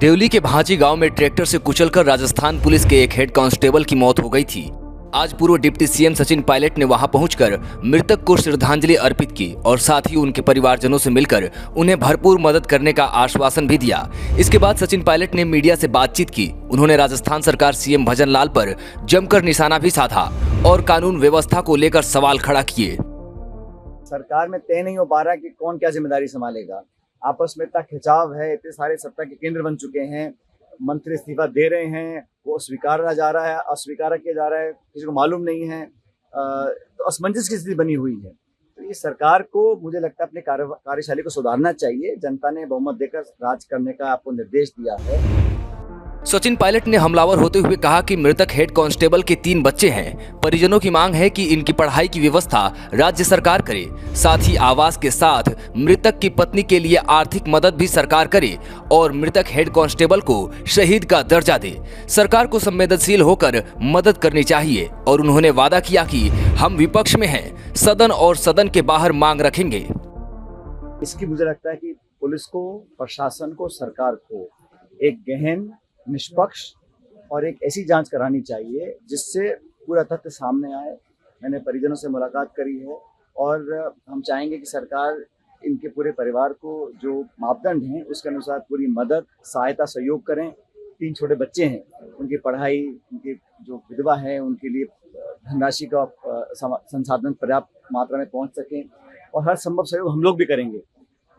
देवली के भांची गांव में ट्रैक्टर से कुचलकर राजस्थान पुलिस के एक हेड कांस्टेबल की मौत हो गई थी। आज पूर्व डिप्टी सीएम सचिन पायलट ने वहां पहुंचकर मृतक को श्रद्धांजलि अर्पित की और साथ ही उनके परिवारजनों से मिलकर उन्हें भरपूर मदद करने का आश्वासन भी दिया। इसके बाद सचिन पायलट ने मीडिया से बातचीत की। उन्होंने राजस्थान सरकार सीएम भजन लाल पर जमकर निशाना भी साधा और कानून व्यवस्था को लेकर सवाल खड़ा किए। सरकार में तय नहीं हो पा रहा कि कौन क्या जिम्मेदारी संभालेगा। आपस में इतना खिंचाव है, इतने सारे सत्ता के केंद्र बन चुके हैं, मंत्री इस्तीफा दे रहे हैं, वो स्वीकारा जा रहा है, अस्वीकार किया जा रहा है, किसी को मालूम नहीं है। तो असमंजस की स्थिति बनी हुई है। तो ये सरकार को मुझे लगता है अपनी कार्यशैली को सुधारना चाहिए। जनता ने बहुमत देकर राज करने का आपको निर्देश दिया है। सचिन पायलट ने हमलावर होते हुए कहा कि मृतक हेड कांस्टेबल के 3 बच्चे हैं। परिजनों की मांग है कि इनकी पढ़ाई की व्यवस्था राज्य सरकार करे, साथ ही आवास के साथ मृतक की पत्नी के लिए आर्थिक मदद भी सरकार करे और मृतक हेड कांस्टेबल को शहीद का दर्जा दे। सरकार को संवेदनशील होकर मदद करनी चाहिए और उन्होंने वादा किया कि हम विपक्ष में हैं, सदन और सदन के बाहर मांग रखेंगे। इसकी मुझे लगता है कि पुलिस को, प्रशासन को, सरकार को एक गहन, निष्पक्ष और एक ऐसी जांच करानी चाहिए जिससे पूरा तथ्य सामने आए। मैंने परिजनों से मुलाकात करी है और हम चाहेंगे कि सरकार इनके पूरे परिवार को जो मापदंड हैं उसके अनुसार पूरी मदद, सहायता, सहयोग करें। 3 छोटे बच्चे हैं, उनकी पढ़ाई, उनकी जो विधवा है उनके लिए धनराशि का संसाधन पर्याप्त मात्रा में पहुंच सकें और हर संभव सहयोग हम लोग भी करेंगे।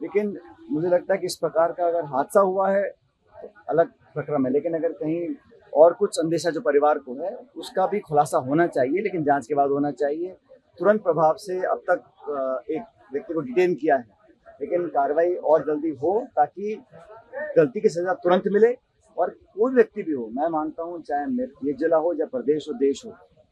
लेकिन मुझे लगता है कि इस प्रकार का अगर हादसा हुआ है तो अलग प्रक्रम है, लेकिन अगर कहीं और कुछ अंदेशा जो परिवार को है उसका भी खुलासा होना चाहिए, लेकिन जांच के बाद होना चाहिए। तुरंत प्रभाव से अब तक एक व्यक्ति को डिटेन किया है, लेकिन कार्रवाई और जल्दी हो ताकि गलती की सजा तुरंत मिले। और कोई व्यक्ति भी हो, मैं मानता हूँ चाहे ये जिला हो या प्रदेश हो, देश हो,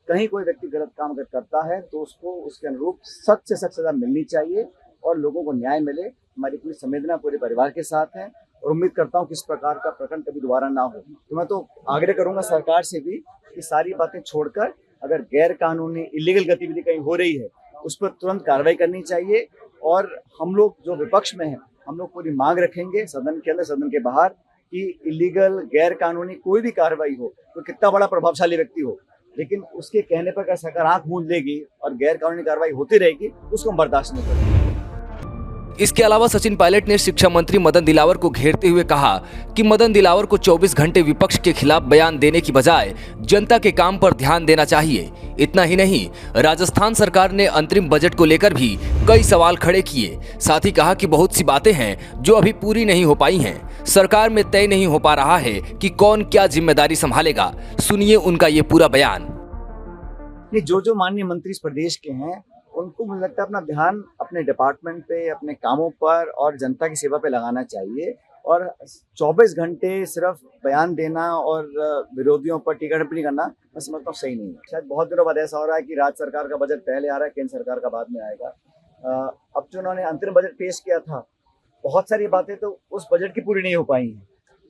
कहीं कोई व्यक्ति गलत काम अगर करता है तो उसको उसके अनुरूप सख्त से सख्त सजा मिलनी चाहिए और लोगों को न्याय मिले। हमारी पूरी संवेदना पूरे परिवार के साथ है और उम्मीद करता हूँ कि इस प्रकार का प्रकरण कभी दोबारा ना हो। तो मैं तो आग्रह करूंगा सरकार से भी कि सारी बातें छोड़कर अगर गैर कानूनी इलीगल गतिविधि कहीं हो रही है उस पर तुरंत कार्रवाई करनी चाहिए। और हम लोग जो विपक्ष में हैं, हम लोग पूरी मांग रखेंगे सदन के अंदर, सदन के बाहर, कि इलीगल, गैर कानूनी कोई भी कार्रवाई हो, तो कितना बड़ा प्रभावशाली व्यक्ति हो, लेकिन उसके कहने पर अगर सरकार आंख मूंद लेगी और गैर कानूनी कार्रवाई होती रहेगी उसको हम बर्दाश्त नहीं करेंगे। इसके अलावा सचिन पायलट ने शिक्षा मंत्री मदन दिलावर को घेरते हुए कहा कि मदन दिलावर को 24 घंटे विपक्ष के खिलाफ बयान देने की बजाय जनता के काम पर ध्यान देना चाहिए। इतना ही नहीं, राजस्थान सरकार ने अंतरिम बजट को लेकर भी कई सवाल खड़े किए। साथ ही कहा कि बहुत सी बातें हैं जो अभी पूरी नहीं हो पाई हैं। सरकार में तय नहीं हो पा रहा है कि कौन क्या जिम्मेदारी संभालेगा। सुनिए उनका ये पूरा बयान। जो माननीय मंत्री इस प्रदेश के हैं उनको मुझे लगता है अपना ध्यान अपने डिपार्टमेंट पे, अपने कामों पर और जनता की सेवा पे लगाना चाहिए। और 24 घंटे सिर्फ बयान देना और विरोधियों पर टीका टिप्पणी करना मैं समझता हूँ सही नहीं है। शायद बहुत दिनों बाद ऐसा हो रहा है कि राज्य सरकार का बजट पहले आ रहा है, केंद्र सरकार का बाद में आएगा। अब जो उन्होंने अंतरिम बजट पेश किया था, बहुत सारी बातें तो उस बजट की पूरी नहीं हो पाई हैं।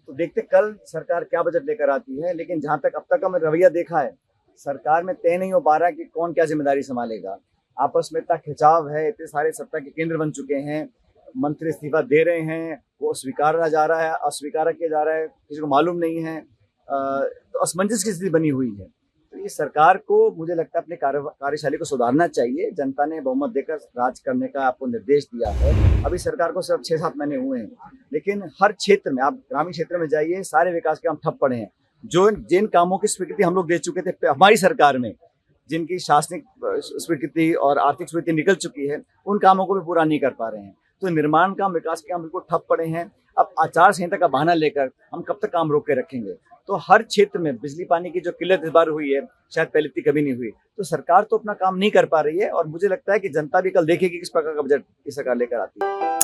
तो देखते कल सरकार क्या बजट लेकर आती है। लेकिन जहाँ तक अब तक का मैंने रवैया देखा है, सरकार में तय नहीं हो पा रहा कि कौन क्या जिम्मेदारी संभालेगा। आपस में इतना खिंचाव है, इतने सारे सत्ता के केंद्र बन चुके हैं, मंत्री इस्तीफा दे रहे हैं, वो स्वीकारा जा रहा है, अस्वीकार किया जा रहा है, किसी को मालूम नहीं है। तो असमंजस की स्थिति बनी हुई है। तो ये सरकार को मुझे लगता है अपनी कार्यशैली को सुधारना चाहिए। जनता ने बहुमत देकर राज करने का आपको निर्देश दिया है। अभी सरकार को सिर्फ 6-7 महीने हुए हैं, लेकिन हर क्षेत्र में, आप ग्रामीण क्षेत्र में जाइए, सारे विकास के काम ठप पड़े हैं। जिन कामों की स्वीकृति हम लोग दे चुके थे हमारी सरकार में, जिनकी शासनिक स्वीकृति और आर्थिक स्वीकृति निकल चुकी है, उन कामों को भी पूरा नहीं कर पा रहे हैं। तो निर्माण काम, विकास के काम बिल्कुल ठप पड़े हैं। अब आचार संहिता का बहाना लेकर हम कब तक काम रोक के रखेंगे। तो हर क्षेत्र में बिजली पानी की जो किल्लत इस बार हुई है, शायद पहले इतनी कभी नहीं हुई। तो सरकार तो अपना काम नहीं कर पा रही है और मुझे लगता है कि जनता भी कल देखेगी किस प्रकार का बजट इस सरकार लेकर आती है।